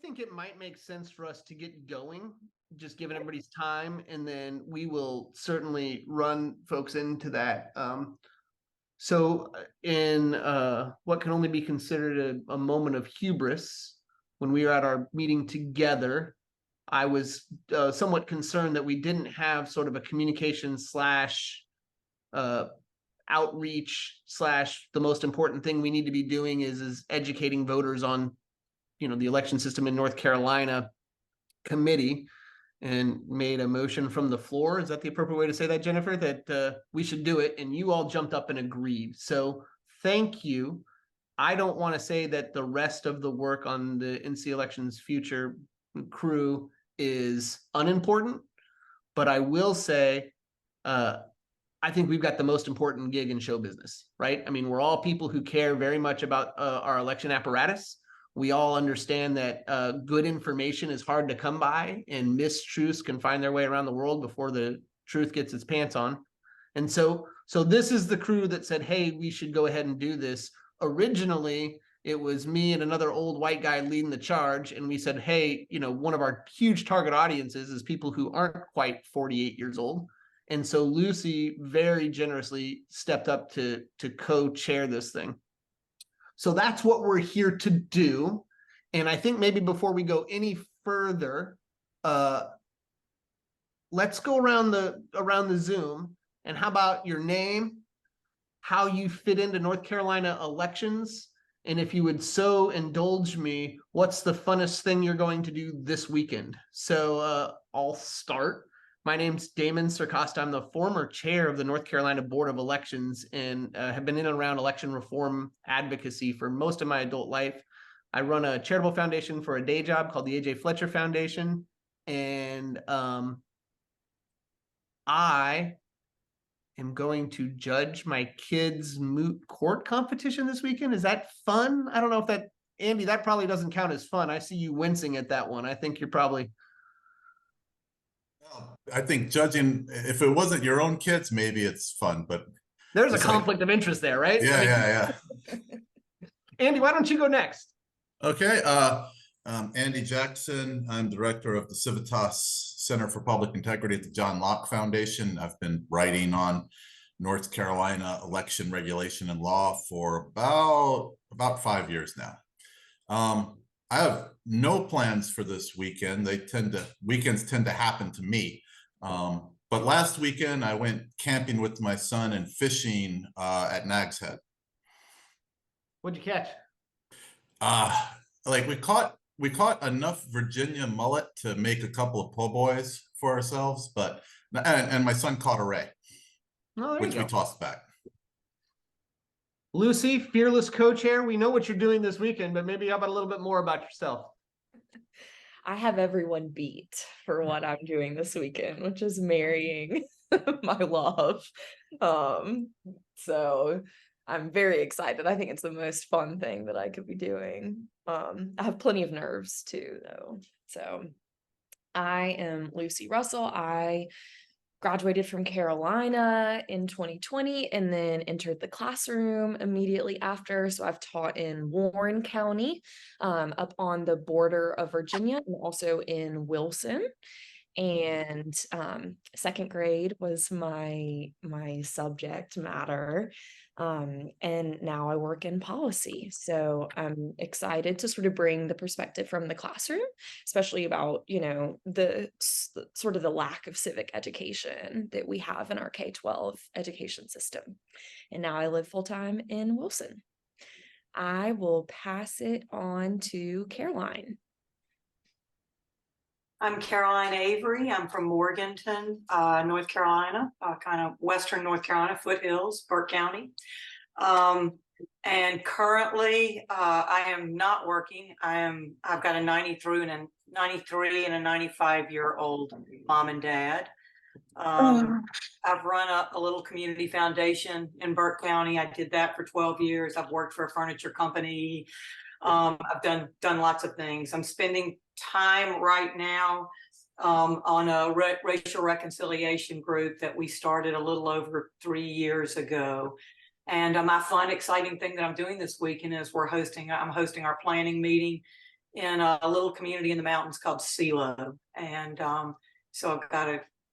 think it might make sense for us to get going, just given everybody's time, and then we will certainly run folks into that. So in what can only be considered a moment of hubris, when we were at our meeting together, I was somewhat concerned that we didn't have sort of a communication slash outreach slash the most important thing we need to be doing is educating voters on, the election system in North Carolina committee, and made a motion from the floor. Is that the appropriate way to say that, Jennifer? That we should do it, and you all jumped up and agreed. So thank you. I don't want to say that the rest of the work on the NC Elections Future crew is unimportant, but I will say I think we've got the most important gig in show business, right? I mean, we're all people who care very much about our election apparatus. We all understand that good information is hard to come by, and mistruths can find their way around the world before the truth gets its pants on. And so this is the crew that said, hey, we should go ahead and do this. Originally, it was me and another old white guy leading the charge. And we said, hey, one of our huge target audiences is people who aren't quite 48 years old. And so Lucy very generously stepped up to co-chair this thing. So that's what we're here to do. And I think maybe before we go any further, let's go around the Zoom. And how about your name, how you fit into North Carolina elections, and if you would so indulge me, what's the funnest thing you're going to do this weekend? So I'll start. My name's Damon Circosta. I'm the former chair of the North Carolina Board of Elections, and have been in and around election reform advocacy for most of my adult life. I run a charitable foundation for a day job called the A.J. Fletcher Foundation, and I am going to judge my kids' moot court competition this weekend. Is that fun? I don't know if that, Andy, that probably doesn't count as fun. I see you wincing at that one. I think you're probably... I think judging, if it wasn't your own kids, maybe it's fun, but there's a conflict of interest there, right? Yeah. Andy, why don't you go next? Okay. Andy Jackson. I'm director of the Civitas Center for Public Integrity at the John Locke Foundation. I've been writing on North Carolina election regulation and law for about 5 years now. I have no plans for this weekend. Weekends tend to happen to me. But last weekend I went camping with my son and fishing at Nag's Head. What'd you catch? Like we caught enough Virginia mullet to make a couple of po' boys for ourselves, and my son caught a ray, which we tossed back. Lucy, fearless co-chair, we know what you're doing this weekend, but maybe how about a little bit more about yourself? I have everyone beat for what I'm doing this weekend, which is marrying my love. So I'm very excited. I think it's the most fun thing that I could be doing. I have plenty of nerves too, though. So I am Lucy Russell. I graduated from Carolina in 2020 and then entered the classroom immediately after. So I've taught in Warren County, up on the border of Virginia, and also in Wilson. And second grade was my subject matter. And now I work in policy. So I'm excited to sort of bring the perspective from the classroom, especially about, the sort of the lack of civic education that we have in our K-12 education system. And now I live full-time in Wilson. I will pass it on to Caroline. I'm Caroline Avery. I'm from Morganton, North Carolina, kind of Western North Carolina, foothills, Burke County. And currently, I am not working. I've got a 93 and a 95-year-old mom and dad. I've run a little community foundation in Burke County. I did that for 12 years. I've worked for a furniture company. I've done lots of things. I'm spending time right now on a racial reconciliation group that we started a little over 3 years ago. And my fun, exciting thing that I'm doing this weekend is I'm hosting our planning meeting in a little community in the mountains called Silo. And so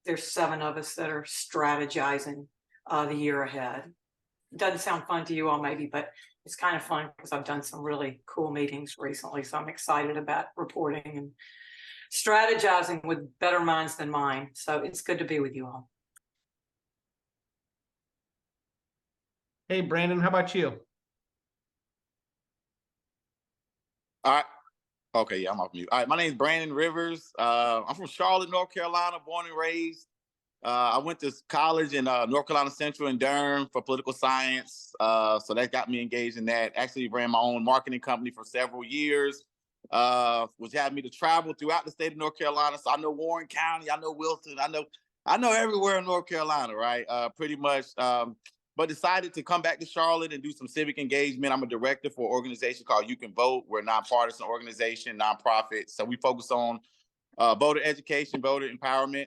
there's 7 of us that are strategizing the year ahead. Doesn't sound fun to you all maybe, but it's kind of fun because I've done some really cool meetings recently. So I'm excited about reporting and strategizing with better minds than mine. So it's good to be with you all. Hey, Brandon, how about you? All right. Okay, yeah, I'm off mute. All right, my name is Brandon Rivers. I'm from Charlotte, North Carolina, born and raised. I went to college in North Carolina Central in Durham for political science. So that got me engaged in that. Actually ran my own marketing company for several years, which had me to travel throughout the state of North Carolina. So I know Warren County, I know Wilson, I know everywhere in North Carolina, right? Pretty much. But decided to come back to Charlotte and do some civic engagement. I'm a director for an organization called You Can Vote. We're a nonpartisan organization, nonprofit. So we focus on voter education, voter empowerment.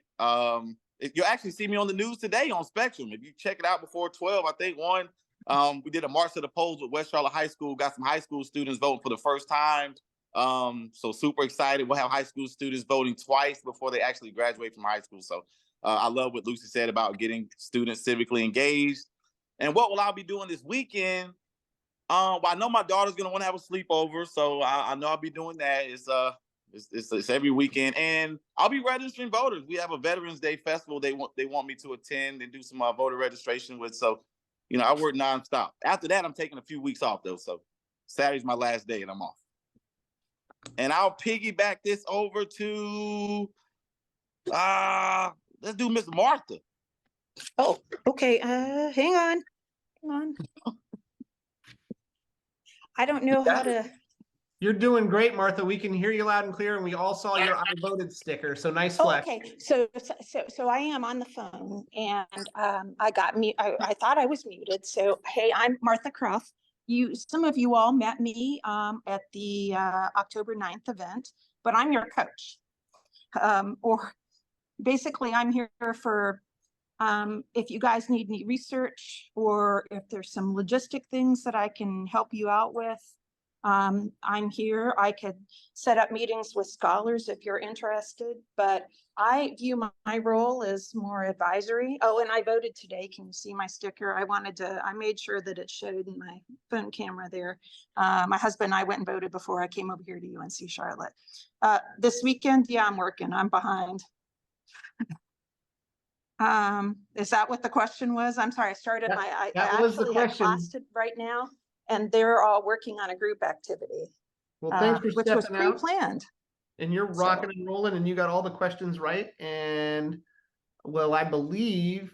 You'll actually see me on the news today on Spectrum. If you check it out before 12, I think we did a march to the polls with West Charlotte High School, got some high school students voting for the first time. So super excited. We'll have high school students voting twice before they actually graduate from high school. So I love what Lucy said about getting students civically engaged. And what will I be doing this weekend? Well, I know my daughter's gonna want to have a sleepover, so I know I'll be doing that. It's every weekend, and I'll be registering voters. We have a Veterans Day festival they want me to attend and do some voter registration with. So, I work nonstop. After that, I'm taking a few weeks off though. So Saturday's my last day, and I'm off. And I'll piggyback this over to let's do Miss Martha. Oh, okay. Hang on. I don't know how to. You're doing great, Martha. We can hear you loud and clear, and we all saw your I voted sticker. So nice flex. Okay, so I am on the phone, and I got me. I thought I was muted. So hey, I'm Martha Croft. Some of you all met me at the October 9th event, but I'm your coach. Or basically, I'm here for. If you guys need any research, or if there's some logistic things that I can help you out with, I'm here. I could set up meetings with scholars if you're interested, but I view my role as more advisory. Oh, and I voted today. Can you see my sticker? I made sure that it showed in my phone camera there. My husband and I went and voted before I came over here to UNC Charlotte. This weekend, yeah, I'm working. I'm behind. Is that what the question was? I'm sorry, I started I actually have class right now, and they're all working on a group activity. Well, thanks for which was pre-planned. And you're rocking and rolling, and you got all the questions right. And well, I believe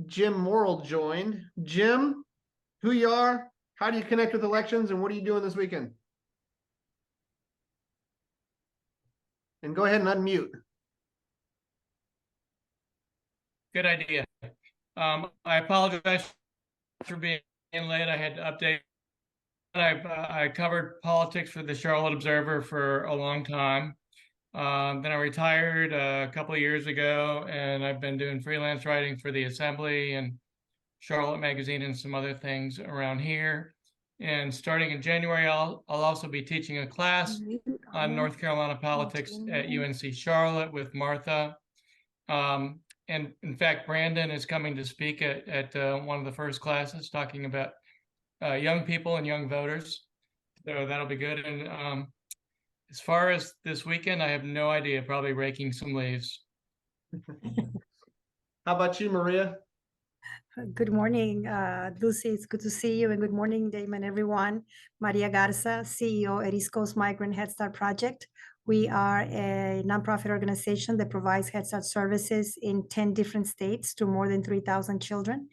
Jim Morrill joined. Jim, who you are, how do you connect with elections, and what are you doing this weekend? And go ahead and unmute. Good idea. I apologize for being late. I had to update. I covered politics for the Charlotte Observer for a long time. Then I retired a couple of years ago, and I've been doing freelance writing for the Assembly and Charlotte Magazine and some other things around here. And starting in January, I'll also be teaching a class on North Carolina politics at UNC Charlotte with Martha. And in fact, Brandon is coming to speak at one of the first classes talking about young people and young voters. So that'll be good. And as far as this weekend, I have no idea, probably raking some leaves. How about you, Maria? Good morning, Lucy. It's good to see you. And good morning, Damon, everyone. Maria Garza, CEO at East Coast Migrant Head Start Project. We are a nonprofit organization that provides Head Start services in 10 different states to more than 3,000 children.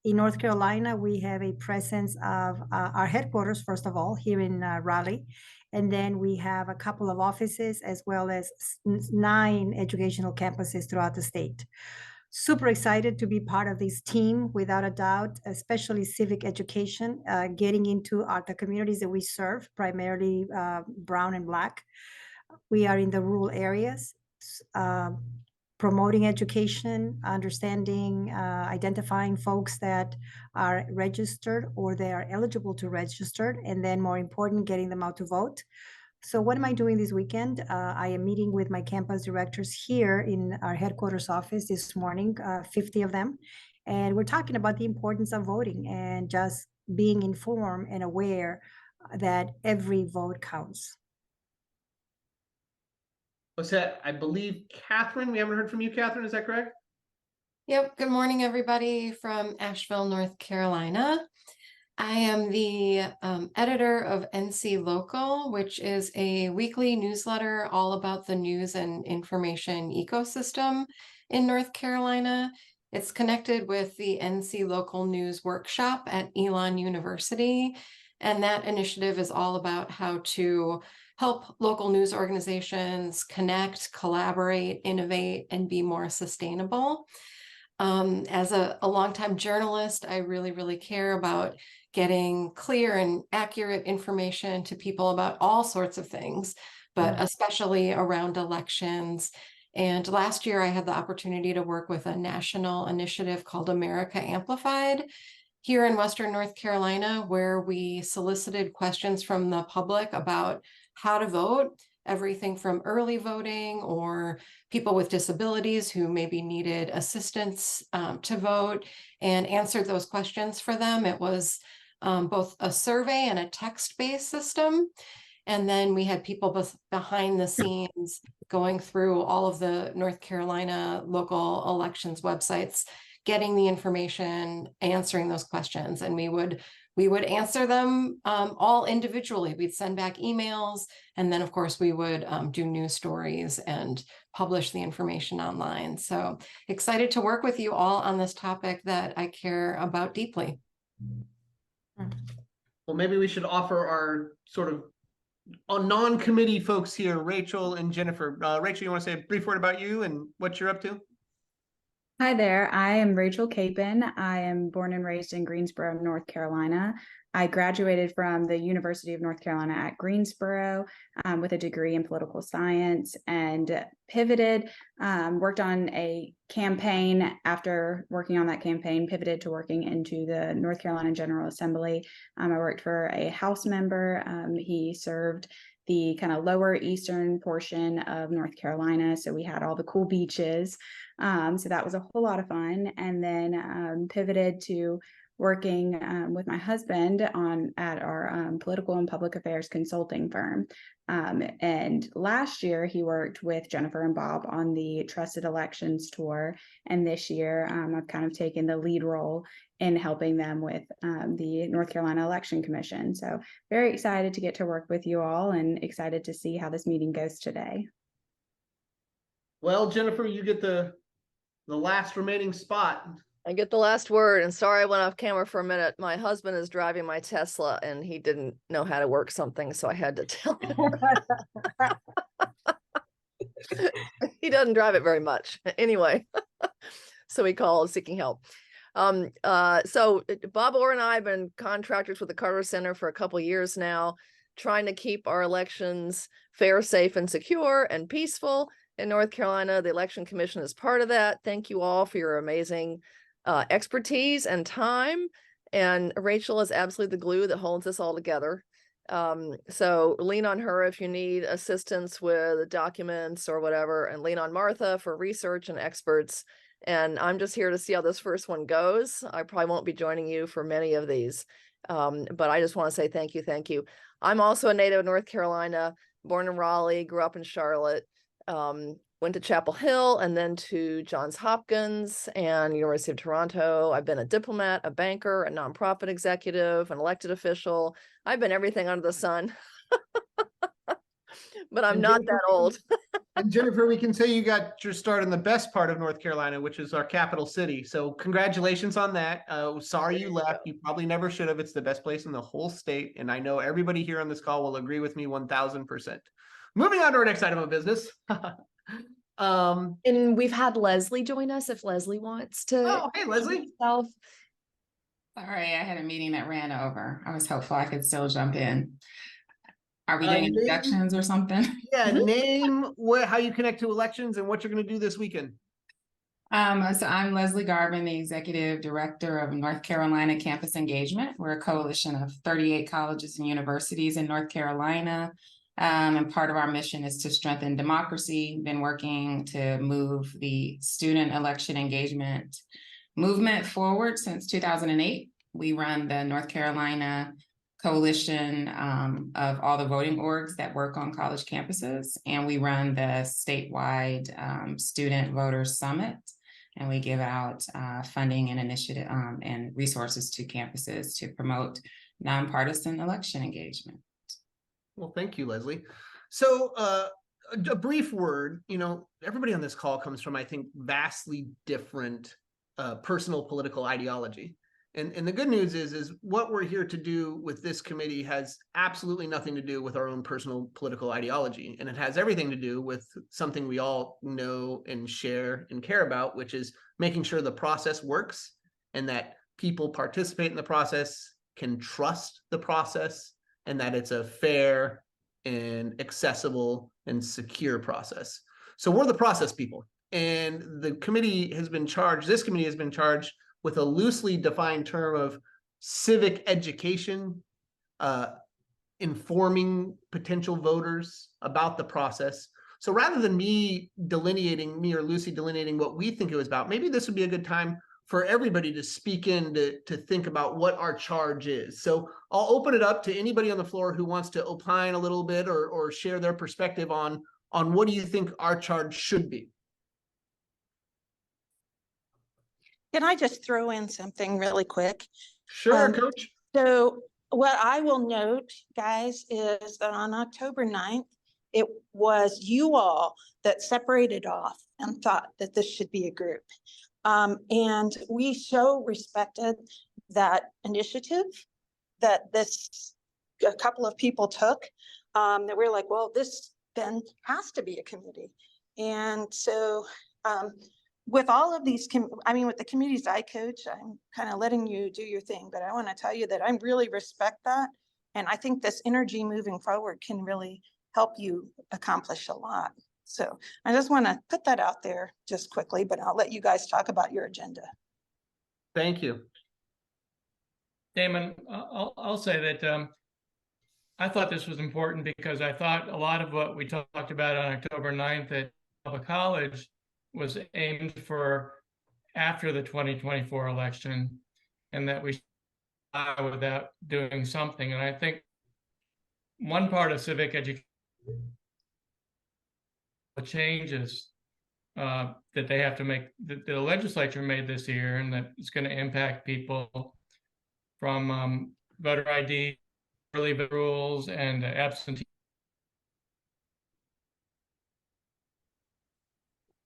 In North Carolina, we have a presence of our headquarters, first of all, here in Raleigh. And then we have a couple of offices as well as 9 educational campuses throughout the state. Super excited to be part of this team, without a doubt, especially civic education, getting into the communities that we serve, primarily brown and Black. We are in the rural areas. promoting education, understanding, identifying folks that are registered or they are eligible to register, and then more important, getting them out to vote. So what am I doing this weekend? I am meeting with my campus directors here in our headquarters office this morning, 50 of them. And we're talking about the importance of voting and just being informed and aware that every vote counts. What's that? I believe Catherine, we haven't heard from you, Catherine, is that correct? Yep. Good morning, everybody from Asheville, North Carolina. I am the editor of NC Local, which is a weekly newsletter all about the news and information ecosystem in North Carolina. It's connected with the NC Local News Workshop at Elon University. And that initiative is all about how to help local news organizations connect, collaborate, innovate, and be more sustainable. As a longtime journalist, I really care about getting clear and accurate information to people about all sorts of things, but especially around elections. And last year, I had the opportunity to work with a national initiative called America Amplified here in Western North Carolina, where we solicited questions from the public about how to vote, everything from early voting or people with disabilities who maybe needed assistance to vote, and answered those questions for them. It was both a survey and a text-based system. And then we had people behind the scenes going through all of the North Carolina local elections websites, getting the information, answering those questions. And we would answer them all individually. We'd send back emails. And then, of course, we would do news stories and publish the information online. So excited to work with you all on this topic that I care about deeply. Well, maybe we should offer our sort of non-committee folks here, Rachel and Jennifer. Rachel, you want to say a brief word about you and what you're up to? Hi there, I am Rachel Capon. I am born and raised in Greensboro, North Carolina. I graduated from the University of North Carolina at Greensboro with a degree in political science, and pivoted, worked on a campaign. After working on that campaign, pivoted to working into the North Carolina General Assembly. I worked for a House member. He served the kind of lower eastern portion of North Carolina. So we had all the cool beaches. So that was a whole lot of fun. And then pivoted to working with my husband at our political and public affairs consulting firm. And last year he worked with Jennifer and Bob on the Trusted Elections tour. And this year I've kind of taken the lead role in helping them with the North Carolina Election Commission. So very excited to get to work with you all, and excited to see how this meeting goes today. Well, Jennifer, you get the last remaining spot. I get the last word, and sorry I went off camera for a minute. My husband is driving my Tesla and he didn't know how to work something, so I had to tell him. He doesn't drive it very much anyway. So he called seeking help. So Bob Orr and I have been contractors with the Carter Center for a couple years now, trying to keep our elections fair, safe, and secure and peaceful in North Carolina. The Election Commission is part of that. Thank you all for your amazing expertise and time. And Rachel is absolutely the glue that holds this all together. So lean on her if you need assistance with documents or whatever, and lean on Martha for research and experts. And I'm just here to see how this first one goes. I probably won't be joining you for many of these, but I just want to say thank you. Thank you. I'm also a native of North Carolina, born in Raleigh, grew up in Charlotte, went to Chapel Hill and then to Johns Hopkins and University of Toronto. I've been a diplomat, a banker, a nonprofit executive, an elected official. I've been everything under the sun, but I'm not that old. And Jennifer, we can say you got your start in the best part of North Carolina, which is our capital city. So congratulations on that. Sorry you left. You probably never should have. It's the best place in the whole state. And I know everybody here on this call will agree with me 1000%. Moving on to our next item of business. And we've had Leslie join us if Leslie wants to. Oh, hey, Leslie. Sorry, I had a meeting that ran over. I was hopeful I could still jump in. Are we doing introductions or something? Yeah, name how you connect to elections and what you're going to do this weekend. So I'm Leslie Garvin, the Executive Director of North Carolina Campus Engagement. We're a coalition of 38 colleges and universities in North Carolina. And part of our mission is to strengthen democracy. Been working to move the student election engagement movement forward since 2008. We run the North Carolina coalition of all the voting orgs that work on college campuses, and we run the statewide Student Voters Summit, and we give out funding and initiative and resources to campuses to promote nonpartisan election engagement. Well, thank you, Leslie. So a brief word, everybody on this call comes from, I think, vastly different personal political ideology. And the good news is what we're here to do with this committee has absolutely nothing to do with our own personal political ideology. And it has everything to do with something we all know and share and care about, which is making sure the process works and that people participate in the process, can trust the process, and that it's a fair and accessible and secure process. So we're the process people. And the committee has been charged, this committee has been charged with a loosely defined term of civic education, informing potential voters about the process. So rather than me or Lucy delineating what we think it was about, maybe this would be a good time for everybody to speak in to think about what our charge is. So I'll open it up to anybody on the floor who wants to opine a little bit or share their perspective on what do you think our charge should be. Can I just throw in something really quick? Sure, Coach. So what I will note, guys, is that on October 9th, it was you all that separated off and thought that this should be a group. And we so respected that initiative that a couple of people took, that we're like, well, this then has to be a committee. And so with all of these, with the committees I coach, I'm kind of letting you do your thing, but I want to tell you that I really respect that. And I think this energy moving forward can really help you accomplish a lot. So I just want to put that out there just quickly, but I'll let you guys talk about your agenda. Thank you. Damon, I'll say that I thought this was important because I thought a lot of what we talked about on October 9th at Public College was aimed for after the 2024 election, and that we should without doing something. And I think one part of civic education, the changes that they have to make, that the legislature made this year, and that it's going to impact people from voter ID, early vote rules, and absentee.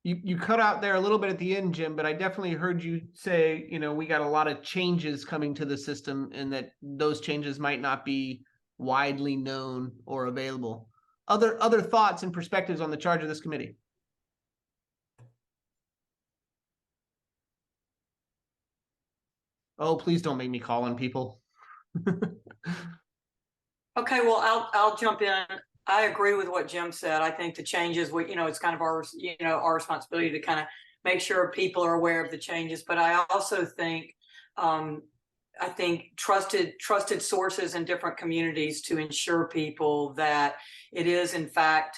You cut out there a little bit at the end, Jim, but I definitely heard you say, we got a lot of changes coming to the system and that those changes might not be widely known or available. Other thoughts and perspectives on the charge of this committee? Oh, please don't make me call on people. Okay, well, I'll jump in. I agree with what Jim said. I think the changes, it's kind of our, our responsibility to kind of make sure people are aware of the changes. But I also think, trusted sources in different communities to ensure people that it is in fact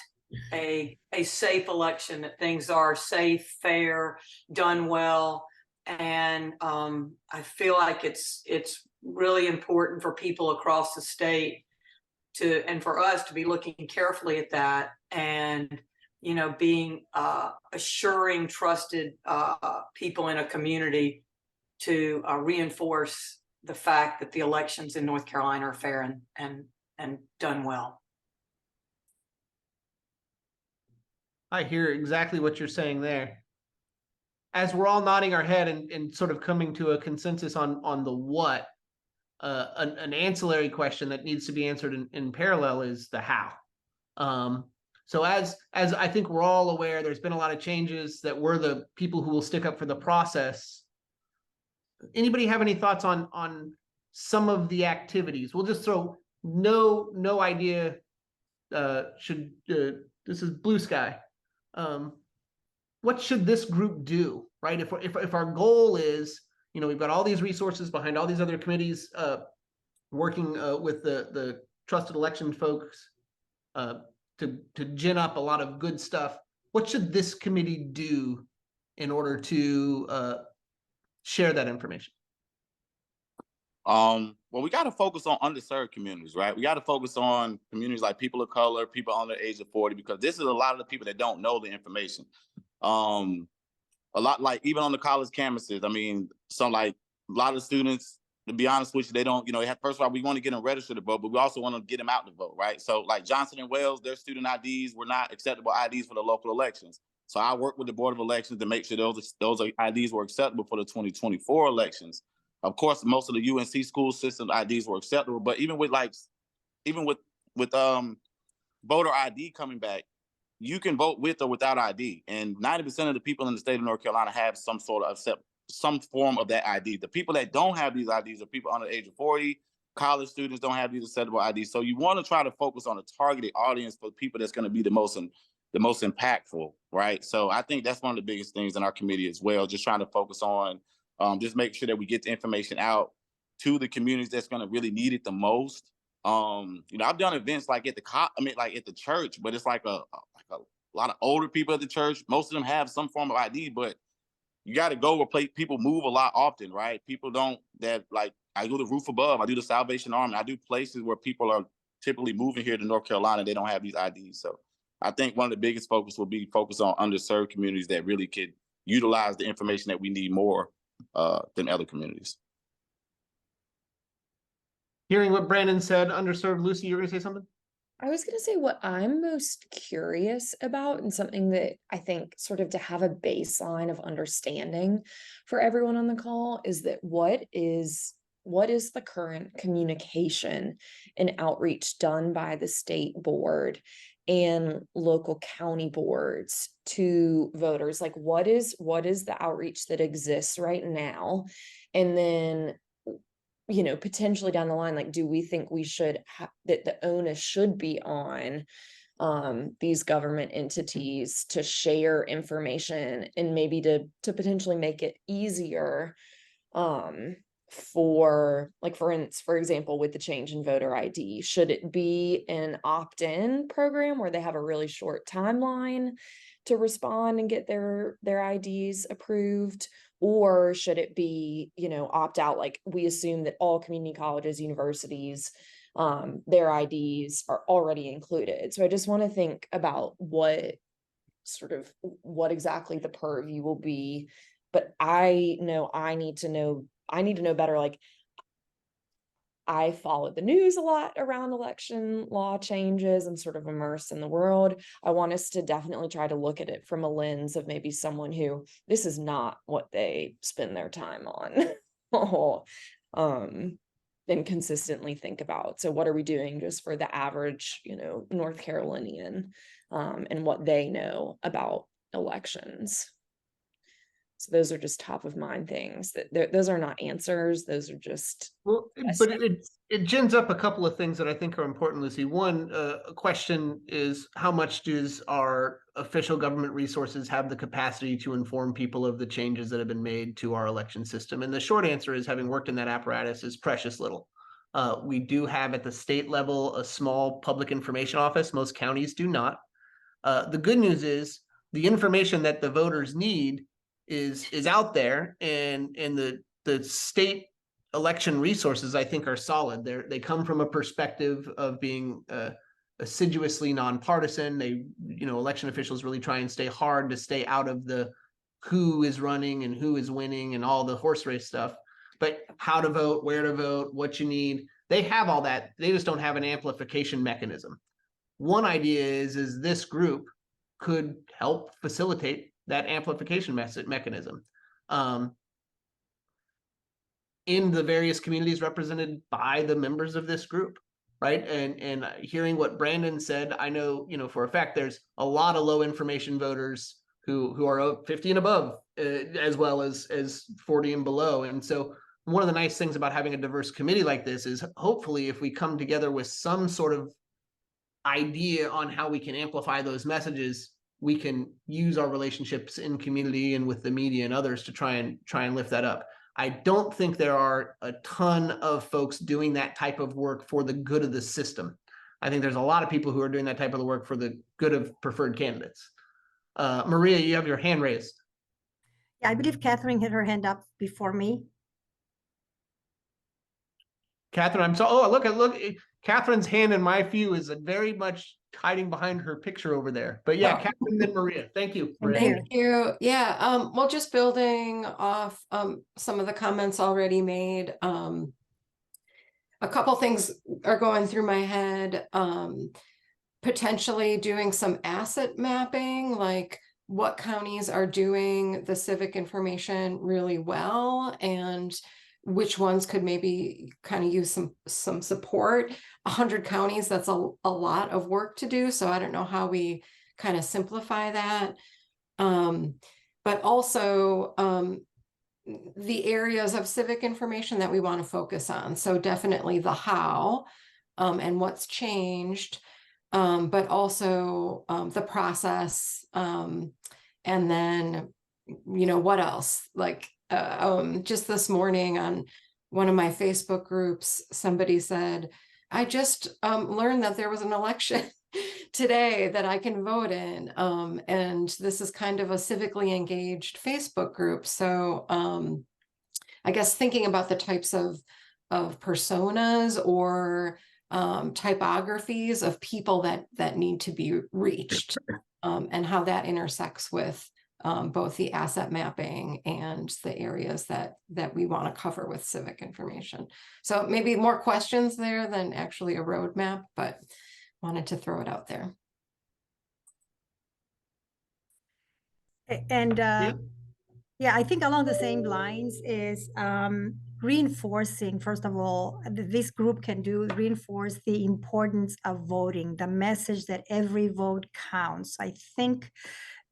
a safe election, that things are safe, fair, done well. And I feel like it's really important for people across the state and for us to be looking carefully at that, and being assuring trusted people in a community to reinforce the fact that the elections in North Carolina are fair and done well. I hear exactly what you're saying there. As we're all nodding our head and sort of coming to a consensus on the what, an ancillary question that needs to be answered in parallel is the how. So as I think we're all aware, there's been a lot of changes that we're the people who will stick up for the process. Anybody have any thoughts on some of the activities? We'll just throw no idea. This is blue sky. what should this group do, right? If our goal is, we've got all these resources behind all these other committees, working with the trusted election folks to gin up a lot of good stuff, what should this committee do in order to share that information? Well, we got to focus on underserved communities, right? We got to focus on communities like people of color, people under the age of 40, because this is a lot of the people that don't know the information. A lot, like even on the college campuses, I mean, a lot of students, to be honest with you, they don't, first of all, we want to get them registered to vote, but we also want to get them out to vote, right? So like Johnson and Wales, their student IDs were not acceptable IDs for the local elections. So I worked with the Board of Elections to make sure those IDs were acceptable for the 2024 elections. Of course, most of the UNC school system IDs were acceptable, but even with voter ID coming back, you can vote with or without ID, and 90% of the people in the state of North Carolina have some form of that ID. The people that don't have these IDs are people under the age of 40. College students don't have these acceptable IDs. So you want to try to focus on a targeted audience for people that's going to be the most impactful, right? So I think that's one of the biggest things in our committee as well. Just trying to focus on just make sure that we get the information out to the communities that's going to really need it the most. I've done events like at the church, but it's like a lot of older people at the church. Most of them have some form of ID, but you got to go where people move a lot often, right? People don't I do the Roof Above, I do the Salvation Army, I do places where people are typically moving here to North Carolina. They don't have these IDs. So I think one of the biggest focus will be focused on underserved communities that really could utilize the information that we need more than other communities. Hearing what Brandon said, underserved, Lucy, you were going to say something? I was going to say what I'm most curious about, and something that I think sort of to have a baseline of understanding for everyone on the call, is that what is the current communication and outreach done by the state board and local county boards to voters? Like what is the outreach that exists right now? And then potentially down the line, like, do we think we should that the onus should be on these government entities to share information, and maybe to potentially make it easier for example, with the change in voter ID, should it be an opt-in program where they have a really short timeline to respond and get their IDs approved? Or should it be, opt out? Like we assume that all community colleges, universities, their IDs are already included. So I just want to think about what exactly the purview will be. But I know I need to know better. Like I follow the news a lot around election law changes and sort of immersed in the world. I want us to definitely try to look at it from a lens of maybe someone who this is not what they spend their time on and consistently think about. So what are we doing just for the average, North Carolinian and what they know about elections? So those are just top of mind things. Those are not answers. Those are just but it gins up a couple of things that I think are important, Lucy. One question is, how much does our official government resources have the capacity to inform people of the changes that have been made to our election system? And the short answer is, having worked in that apparatus, is precious little. We do have at the state level a small public information office. Most counties do not. The good news is the information that the voters need is out there, and the state election resources, I think, are solid. They come from a perspective of being assiduously nonpartisan. Election officials really try and stay hard to stay out of the who is running and who is winning and all the horse race stuff. But how to vote, where to vote, what you need, they have all that. They just don't have an amplification mechanism. One idea is this group could help facilitate that amplification mechanism in the various communities represented by the members of this group, right? And hearing what Brandon said, I know, for a fact, there's a lot of low information voters who are 50 and above, as well as 40 and below. And so one of the nice things about having a diverse committee like this is, hopefully, if we come together with some sort of idea on how we can amplify those messages, we can use our relationships in community and with the media and others to try and lift that up. I don't think there are a ton of folks doing that type of work for the good of the system. I think there's a lot of people who are doing that type of work for the good of preferred candidates. Maria, you have your hand raised. Yeah, I believe Catherine had her hand up before me. Catherine, I'm so, oh, look, Catherine's hand in my view is very much hiding behind her picture over there. But yeah, Oh. Catherine, then Maria. Thank you. Maria. Thank you. Yeah, well, just building off some of the comments already made. A couple things are going through my head. Potentially doing some asset mapping, like what counties are doing the civic information really well and which ones could maybe kind of use some support. 100 counties, that's a lot of work to do. So I don't know how we kind of simplify that. But also the areas of civic information that we want to focus on. So definitely the how and what's changed, but also the process, and then, what else? Like just this morning on one of my Facebook groups, somebody said, I just learned that there was an election today that I can vote in. And this is kind of a civically engaged Facebook group. So I guess thinking about the types of personas or typographies of people that need to be reached, and how that intersects with both the asset mapping and the areas that we want to cover with civic information. So maybe more questions there than actually a roadmap, but wanted to throw it out there. And yeah, I think along the same lines is reinforcing, first of all, this group can reinforce the importance of voting, the message that every vote counts. I think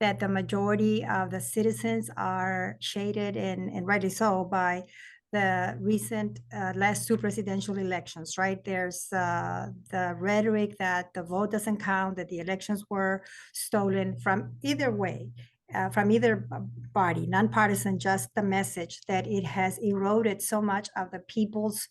that the majority of the citizens are shaded, and rightly so, by the recent last two presidential elections, right? There's the rhetoric that the vote doesn't count, that the elections were stolen from either way. From either party, nonpartisan, just the message that it has eroded so much of the people's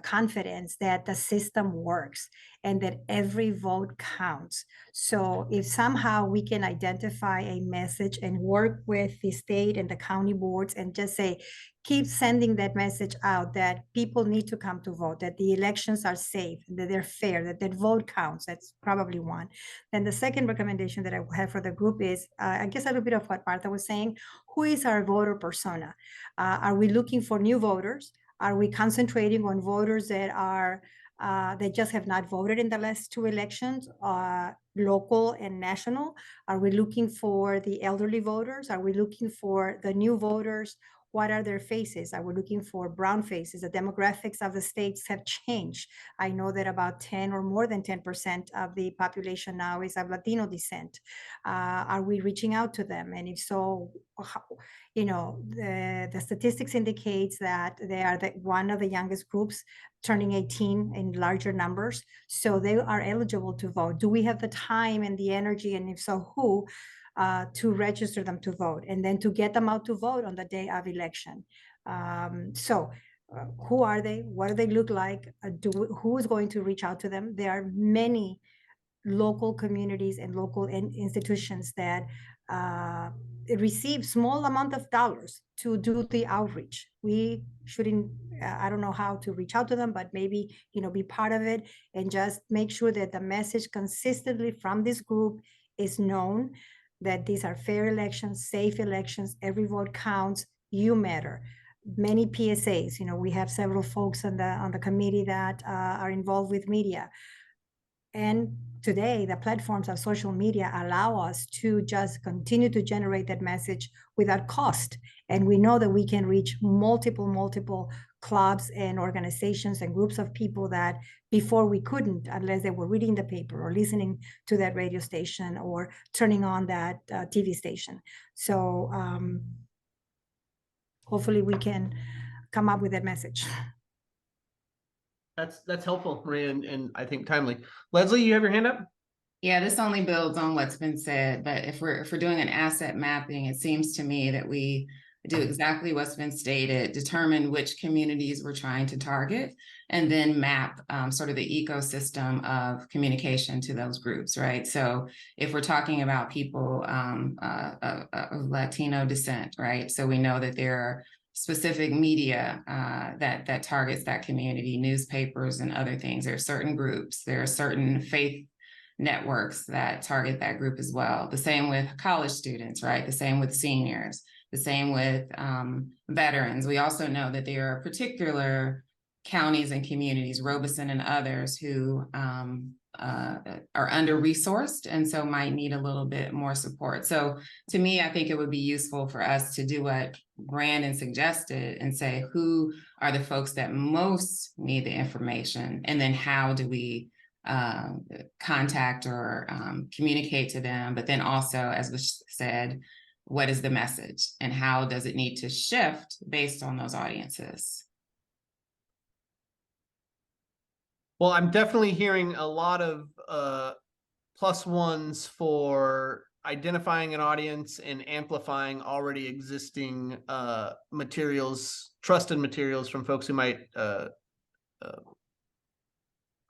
confidence that the system works and that every vote counts. So if somehow we can identify a message and work with the state and the county boards and just say, keep sending that message out that people need to come to vote, that the elections are safe, that they're fair, that vote counts. That's probably one. Then the second recommendation that I have for the group is, I guess a little bit of what Martha was saying, who is our voter persona? Are we looking for new voters? Are we concentrating on voters that are that just have not voted in the last two elections, local and national? Are we looking for the elderly voters? Are we looking for the new voters? What are their faces? Are we looking for brown faces? The demographics of the states have changed. I know that about 10 or more than 10% of the population now is of Latino descent. Are we reaching out to them? And if so, how, the statistics indicates that they are one of the youngest groups, turning 18 in larger numbers. So they are eligible to vote. Do we have the time and the energy? And if so, who? To register them to vote and then to get them out to vote on the day of election. Who are they? What do they look like? Who is going to reach out to them? There are many local communities and local institutions that receive small amount of dollars to do the outreach. We shouldn't, I don't know how to reach out to them, but maybe, be part of it and just make sure that the message consistently from this group is known, that these are fair elections, safe elections, every vote counts, you matter. Many PSAs, we have several folks on the committee that are involved with media. And today, the platforms of social media allow us to just continue to generate that message without cost. And we know that we can reach multiple clubs and organizations and groups of people that before we couldn't, unless they were reading the paper or listening to that radio station or turning on that TV station. So hopefully we can come up with that message. That's helpful, Maria, and I think timely. Leslie, you have your hand up? Yeah, this only builds on what's been said, but if we're doing an asset mapping, it seems to me that we do exactly what's been stated, determine which communities we're trying to target, and then map sort of the ecosystem of communication to those groups, right? So if we're talking about people of Latino descent, right? So we know that there are specific media that targets that community, newspapers and other things. There are certain groups, there are certain faith networks that target that group as well. The same with college students, right? The same with seniors, the same with veterans. We also know that there are particular counties and communities, Robeson and others, who are under-resourced and so might need a little bit more support. So to me, I think it would be useful for us to do what Brandon suggested and say, who are the folks that most need the information? And then how do we contact or communicate to them? But then also, as was said, what is the message and how does it need to shift based on those audiences? Well, I'm definitely hearing a lot of plus ones for identifying an audience and amplifying already existing materials, trusted materials from folks who might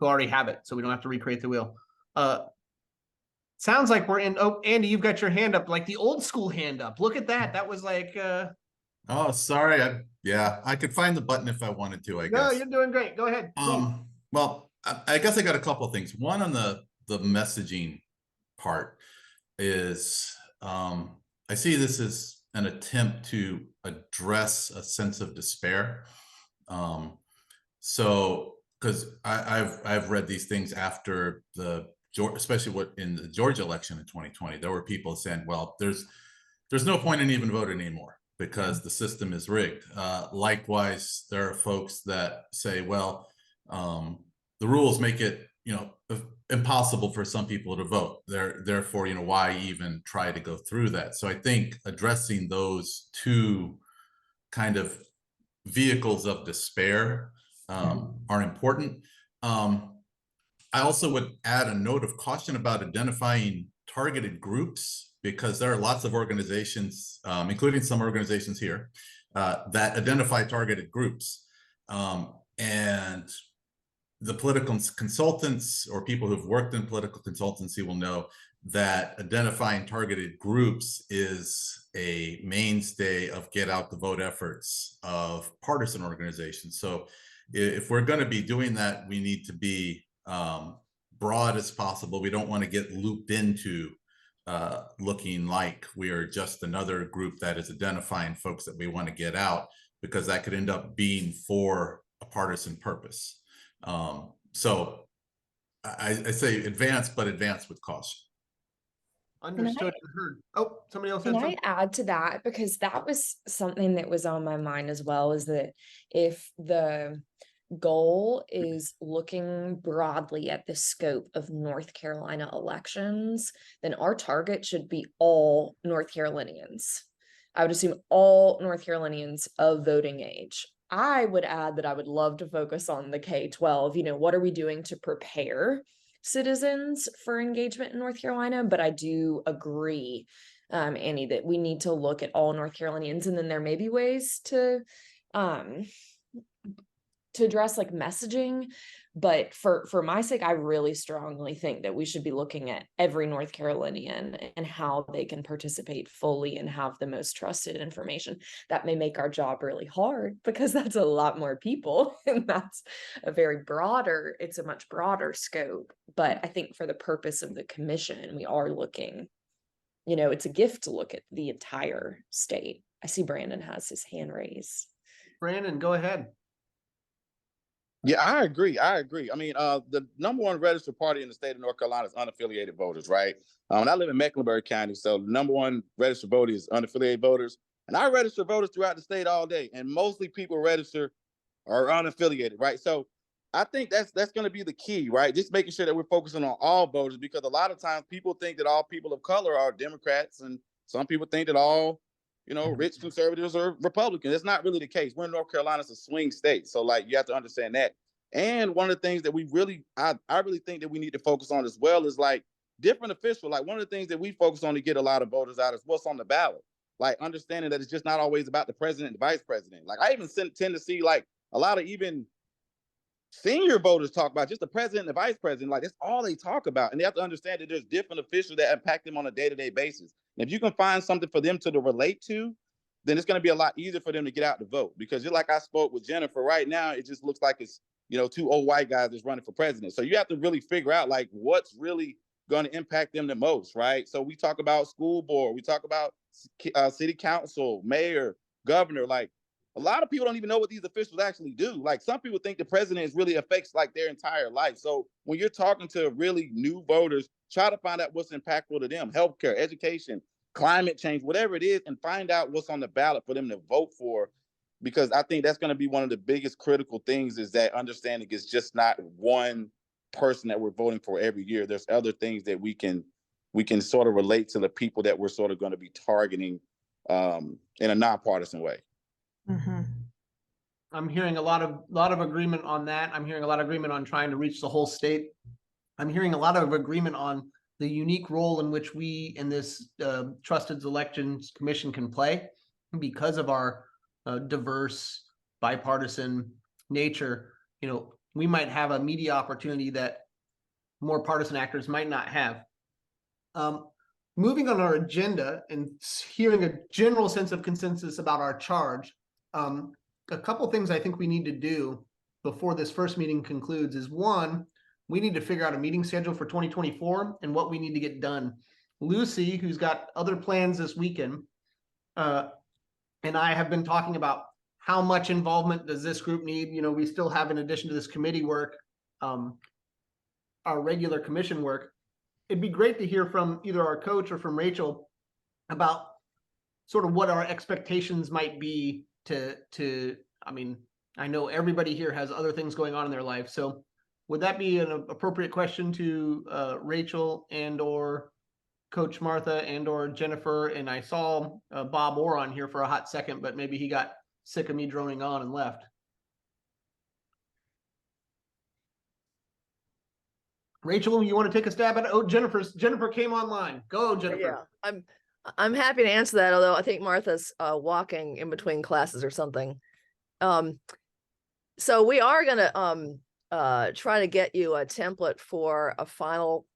who already have it, so we don't have to recreate the wheel. Sounds like we're in. Oh, Andy, you've got your hand up, like the old school hand up. Look at that. That was like. Oh, sorry. Yeah, I could find the button if I wanted to, I guess. No, you're doing great. Go ahead. Well, I guess I got a couple of things. One on the messaging part is I see this as an attempt to address a sense of despair. So because I've read these things after especially what in the Georgia election in 2020, there were people saying, well, there's no point in even voting anymore because the system is rigged. Likewise, there are folks that say, well, the rules make it, impossible for some people to vote. Therefore, why even try to go through that? So I think addressing those two kind of vehicles of despair are important. I also would add a note of caution about identifying targeted groups, because there are lots of organizations, including some organizations here, that identify targeted groups. And the political consultants or people who've worked in political consultancy will know that identifying targeted groups is a mainstay of get out the vote efforts of partisan organizations. So if we're going to be doing that, we need to be broad as possible. We don't want to get looped into looking like we are just another group that is identifying folks that we want to get out, because that could end up being for a partisan purpose. So I say advance, but advance with caution. Understood and heard. Oh, somebody else had Can I something. add to that? Because that was something that was on my mind as well, is that if the goal is looking broadly at the scope of North Carolina elections, then our target should be all North Carolinians. I would assume all North Carolinians of voting age. I would add that I would love to focus on the K-12. What are we doing to prepare citizens for engagement in North Carolina? But I do agree, Annie, that we need to look at all North Carolinians, and then there may be ways to address like messaging. But for my sake, I really strongly think that we should be looking at every North Carolinian and how they can participate fully and have the most trusted information. That may make our job really hard because that's a lot more people, and that's it's a much broader scope. But I think for the purpose of the commission, we are looking, it's a gift to look at the entire state. I see Brandon has his hand raised. Brandon, go ahead. Yeah, I agree. I mean, the number one registered party in the state of North Carolina is unaffiliated voters, right? And I live in Mecklenburg County, so the number one registered voter is unaffiliated voters. And I register voters throughout the state all day, and mostly people register are unaffiliated, right? So I think that's going to be the key, right? Just making sure that we're focusing on all voters, because a lot of times people think that all people of color are Democrats, and some people think that all rich conservatives are Republicans. That's not really the case. We're in North Carolina, it's a swing state. So you have to understand that. And one of the things that I really think that we need to focus on as well is different official. Like one of the things that we focus on to get a lot of voters out is what's on the ballot. Like understanding that it's just not always about the president and the vice president. Like I even tend to see like a lot of even senior voters talk about just the president and the vice president. Like that's all they talk about. And they have to understand that there's different officials that impact them on a day-to-day basis. And if you can find something for them to relate to, then it's going to be a lot easier for them to get out to vote. Because just like I spoke with Jennifer, right now, it just looks like it's, you know, two old white guys that's running for president. So you have to really figure out like what's really going to impact them the most, right? So we talk about school board, we talk about city council, mayor, governor. Like a lot of people don't even know what these officials actually do. Like some people think the president is really affects like their entire life. So when you're talking to really new voters, try to find out what's impactful to them: healthcare, education, climate change, whatever it is, and find out what's on the ballot for them to vote for. Because I think that's going to be one of the biggest critical things, is that understanding it's just not one person that we're voting for every year. There's other things that we can sort of relate to the people that we're sort of going to be targeting in a nonpartisan way. Mm-hmm. I'm hearing a lot of agreement on that. I'm hearing a lot of agreement on trying to reach the whole state. I'm hearing a lot of agreement on the unique role in which we in this Trusted Elections Commission can play because of our diverse, bipartisan nature. You know, we might have a media opportunity that more partisan actors might not have. Moving on our agenda and hearing a general sense of consensus about our charge, a couple things I think we need to do before this first meeting concludes is, one, we need to figure out a meeting schedule for 2024 and what we need to get done. Lucy, who's got other plans this weekend, and I have been talking about how much involvement does this group need. You know, we still have, in addition to this committee work, our regular commission work. It'd be great to hear from either our coach or from Rachel about sort of what our expectations might be to, I mean, I know everybody here has other things going on in their life. So would that be an appropriate question to Rachel and or Coach Martha and or Jennifer? And I saw Bob Orr on here for a hot second, but maybe he got sick of me droning on and left. Rachel, you want to take a stab at it? Oh, Jennifer came online. Go, Jennifer. Yeah, I'm happy to answer that, although I think Martha's walking in between classes or something. So we are gonna try to get you a template for a final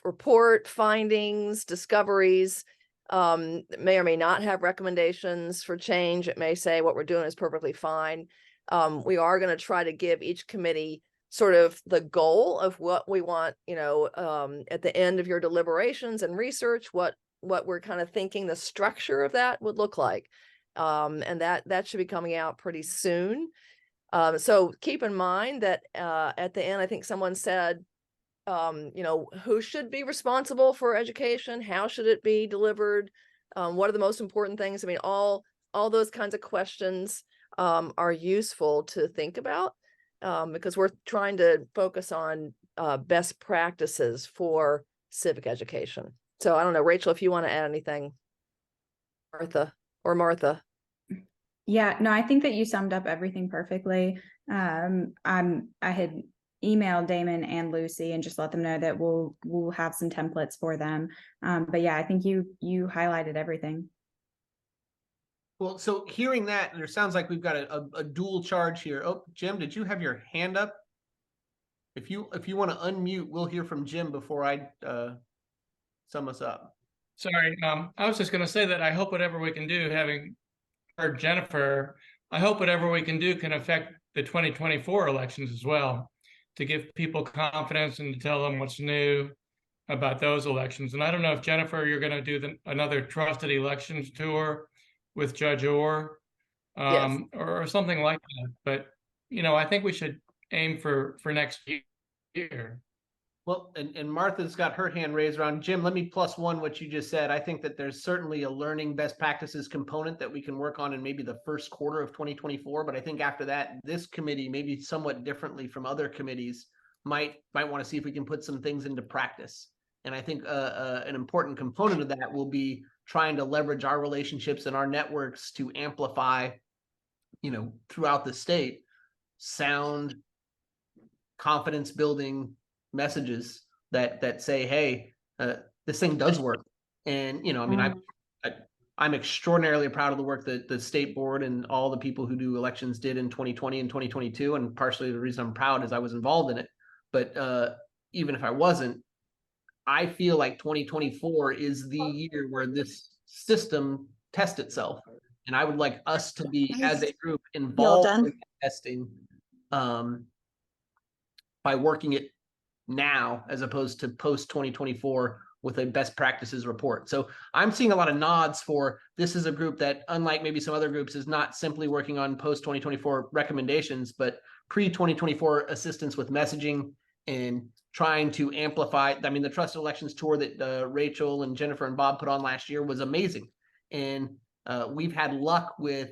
report, findings, discoveries. It may or may not have recommendations for change. It may say what we're doing is perfectly fine. We are going to try to give each committee sort of the goal of what we want, you know, at the end of your deliberations and research, what we're kind of thinking the structure of that would look like. And that should be coming out pretty soon. So keep in mind that at the end, I think someone said, you know, who should be responsible for education? How should it be delivered? What are the most important things? I mean, all those kinds of questions are useful to think about because we're trying to focus on best practices for civic education. So I don't know, Rachel, if you want to add anything, Martha. Yeah, no, I think that you summed up everything perfectly. I had emailed Damon and Lucy and just let them know that we'll have some templates for them. But yeah, I think you highlighted everything. Well, so hearing that, there sounds like we've got a dual charge here. Oh, Jim, did you have your hand up? If you want to unmute, we'll hear from Jim before I sum us up. Sorry, I was just going to say that I hope whatever we can do, having heard Jennifer, I hope whatever we can do can affect the 2024 elections as well, to give people confidence and to tell them what's new about those elections. And I don't know if, Jennifer, you're going to do another Trusted Elections tour with Judge Orr Yes. or something like that. But, you know, I think we should aim for next year. Well, and Martha's got her hand raised around. Jim, let me plus one what you just said. I think that there's certainly a learning best practices component that we can work on in maybe the first quarter of 2024. But I think after that, this committee, maybe somewhat differently from other committees, might want to see if we can put some things into practice. And I think an important component of that will be trying to leverage our relationships and our networks to amplify, you know, throughout the state, sound, confidence building messages that say, hey, this thing does work. And, you know, I mean, I'm extraordinarily proud of the work that the state board and all the people who do elections did in 2020 and 2022. And partially the reason I'm proud is I was involved in it. But even if I wasn't, I feel like 2024 is the year where this system tests itself. And I would like us to be, as a group, involved in testing by working it now as opposed to post 2024 with a best practices report. So I'm seeing a lot of nods for this is a group that, unlike maybe some other groups, is not simply working on post 2024 recommendations, but pre 2024 assistance with messaging and trying to amplify. I mean, the Trusted Elections tour that Rachel and Jennifer and Bob put on last year was amazing. And we've had luck with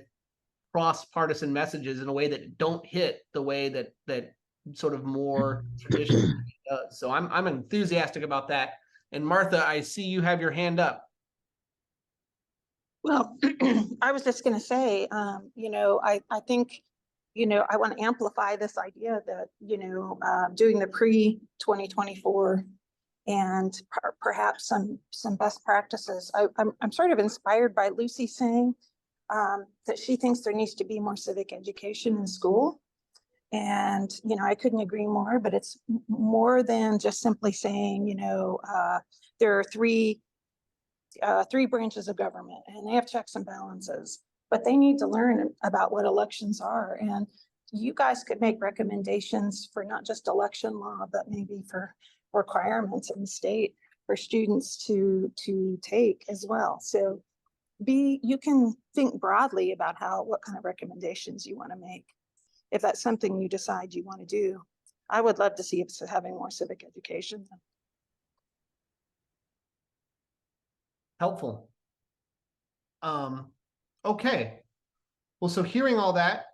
cross-partisan messages in a way that don't hit the way that sort of more traditional does. So I'm enthusiastic about that. And Martha, I see you have your hand up. Well, I was just going to say, you know, I think, you know, I want to amplify this idea that, you know, doing the pre-2024 and perhaps some best practices. I'm sort of inspired by Lucy saying that she thinks there needs to be more civic education in school. And, you know, I couldn't agree more, but it's more than just simply saying, you know, there are three branches of government and they have checks and balances, but they need to learn about what elections are. And you guys could make recommendations for not just election law, but maybe for requirements in the state for students to take as well. So you can think broadly about what kind of recommendations you want to make. If that's something you decide you want to do, I would love to see us having more civic education. Helpful. Okay. Well, so hearing all that,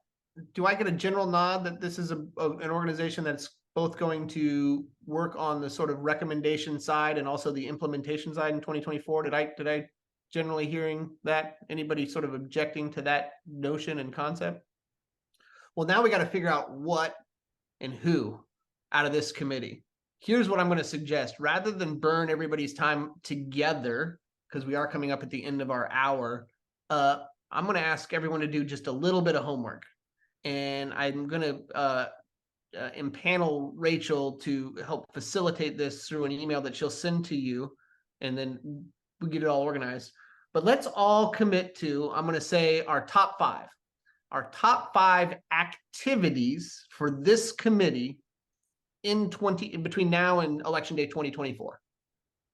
do I get a general nod that this is an organization that's both going to work on the sort of recommendation side and also the implementation side in 2024? Did I generally hearing that? Anybody sort of objecting to that notion and concept? Well, now we got to figure out what and who out of this committee. Here's what I'm going to suggest. Rather than burn everybody's time together, because we are coming up at the end of our hour, I'm going to ask everyone to do just a little bit of homework. And I'm going to impanel Rachel to help facilitate this through an email that she'll send to you. And then we get it all organized. But let's all commit to, I'm going to say, our top 5. Our top 5 activities for this committee in between now and Election Day 2024.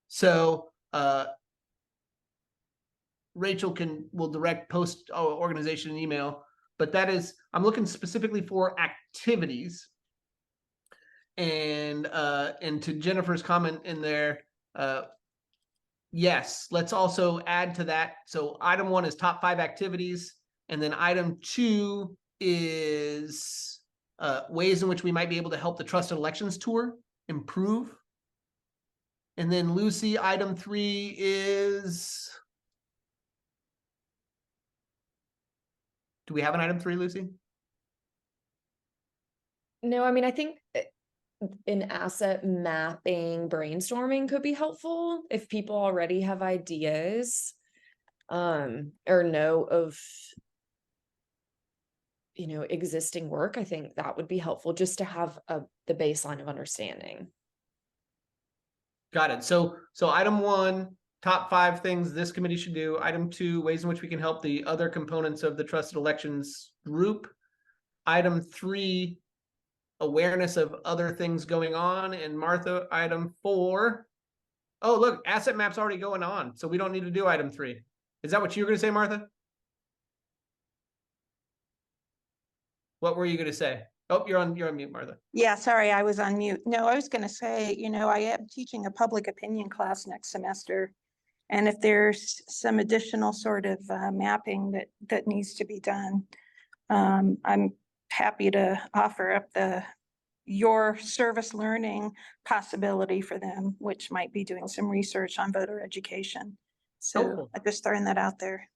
So Rachel will direct post organization and email, but that is, I'm looking specifically for activities. And to Jennifer's comment in there, yes, let's also add to that. So item 1 is top 5 activities. And then item 2 is ways in which we might be able to help the Trusted Elections Tour improve. And then Lucy, item 3 is, do we have an item 3, Lucy? No, I mean, I think an asset mapping brainstorming could be helpful if people already have ideas or know of, you know, existing work. I think that would be helpful just to have the baseline of understanding. Got it. So item 1, top 5 things this committee should do. Item 2, ways in which we can help the other components of the Trusted Elections group. Item 3, awareness of other things going on. And Martha, item 4. Oh, look, asset map's already going on, so we don't need to do item 3. Is that what you were going to say, Martha? What were you going to say? Oh, you're on mute, Martha. Yeah, sorry, I was on mute. No, I was going to say, you know, I am teaching a public opinion class next semester. And if there's some additional sort of mapping that needs to be done, I'm happy to offer up your service learning possibility for them, which might be doing some research on voter education. So Helpful. I'm just throwing that out there.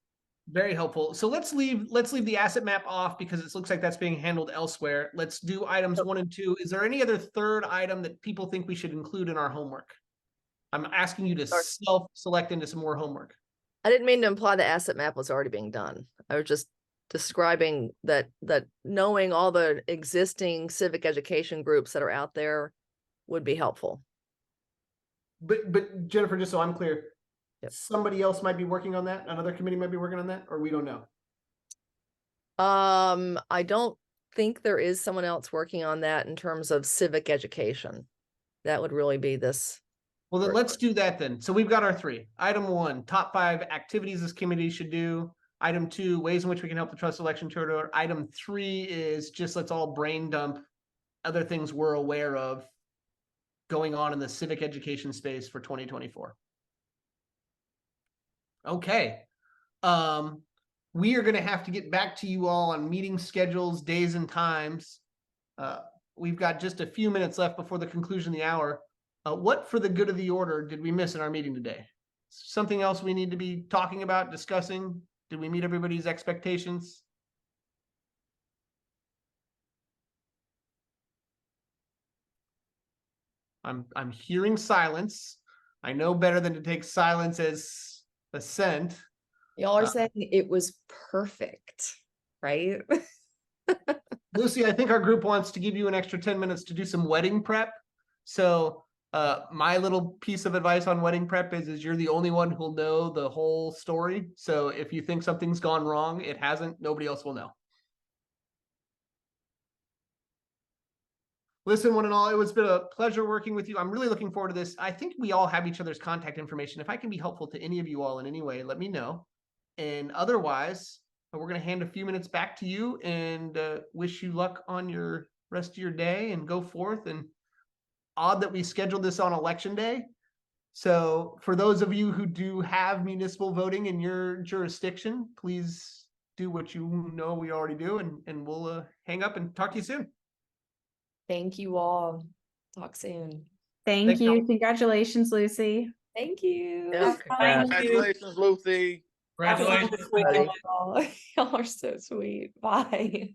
Very helpful. So let's leave the asset map off because it looks like that's being handled elsewhere. Let's do items 1 and 2. Is there any other third item that people think we should include in our homework? I'm asking you to Sure. self-select into some more homework. I didn't mean to imply the asset map was already being done. I was just describing that knowing all the existing civic education groups that are out there would be helpful. But Jennifer, just so I'm clear, Yep. somebody else might be working on that. Another committee might be working on that, or we don't know. I don't think there is someone else working on that in terms of civic education. That would really be this. Well, then Right. let's do that then. So we've got our 3. Item 1, top 5 activities this committee should do. Item 2, ways in which we can help the trust election charter. Item 3 is just let's all brain dump other things we're aware of going on in the civic education space for 2024. Okay. We are going to have to get back to you all on meeting schedules, days and times. We've got just a few minutes left before the conclusion of the hour. What for the good of the order did we miss in our meeting today? Something else we need to be talking about, discussing? Did we meet everybody's expectations? I'm hearing silence. I know better than to take silence as assent. Y'all are saying it was perfect, right? Lucy, I think our group wants to give you an extra 10 minutes to do some wedding prep. So my little piece of advice on wedding prep is you're the only one who'll know the whole story. So if you think something's gone wrong, it hasn't, nobody else will know. Listen, one and all, it's been a pleasure working with you. I'm really looking forward to this. I think we all have each other's contact information. If I can be helpful to any of you all in any way, let me know. And otherwise, we're going to hand a few minutes back to you and wish you luck on your rest of your day and go forth. And odd that we scheduled this on election day. So for those of you who do have municipal voting in your jurisdiction, please do what you know we already do, and we'll hang up and talk to you soon. Thank you all. Talk soon. Thank Thanks, you. y'all. Congratulations, Lucy. Thank you. Yes, Congratulations, Lucy. Congratulations. Y'all are so sweet. Bye.